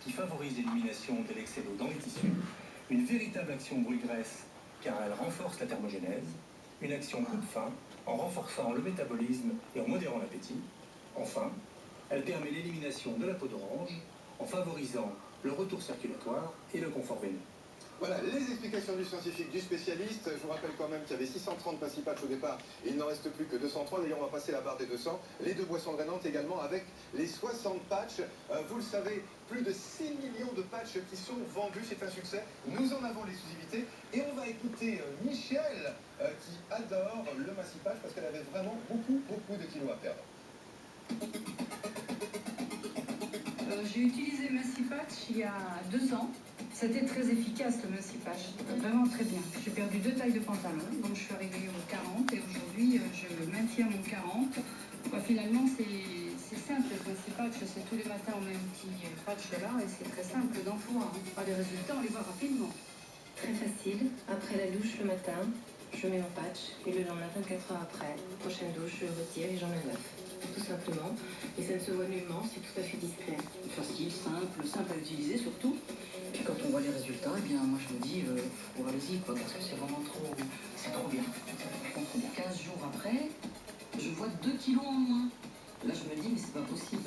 qui favorise l'élimination de l'excès d'eau dans les tissus, une véritable action brûle-graisse car elle renforce la thermogénèse, une action coup de faim en renforçant le métabolisme et en modérant l'appétit. Enfin, elle permet l'élimination de la peau d'orange en favorisant le retour circulatoire et le confort veineux. Voilà les explications du scientifique, du spécialiste. Je vous rappelle quand même qu'il y avait 630 Passy Patch au départ et il n'en reste plus que 203. D'ailleurs, on va passer la barre des 200. Les deux boissons drainantes également avec les 60 patchs. Vous le savez, plus de 6 millions de patchs qui sont vendus. C'est un succès. Nous en avons l'exclusivité. Et on va écouter Michel qui adore le Maxi Patch parce qu'elle avait vraiment beaucoup de kilos à perdre. J'ai utilisé Maxi Patch il y a 2 ans. C'était très efficace le Maxi Patch, vraiment très bien. J'ai perdu 2 tailles de pantalon, donc je suis arrivée au 40 et aujourd'hui je maintiens mon 40. Finalement c'est simple, le Maxi Patch, c'est tous les matins on met un petit patch là et c'est très simple d'emploi. Les résultats on les voit rapidement. Très facile, après la douche le matin, je mets mon patch et le lendemain 24 heures après, prochaine douche, je le retire et j'en mets un neuf. Tout simplement, et ça ne se voit nullement, c'est tout à fait discret. Facile, simple à utiliser surtout. Puis quand on voit les résultats, eh bien moi je me dis, allez-y quoi, parce que c'est vraiment c'est trop bien. Trop bien. 15 jours après, je vois 2 kilos en moins. Là je me dis, mais c'est pas possible.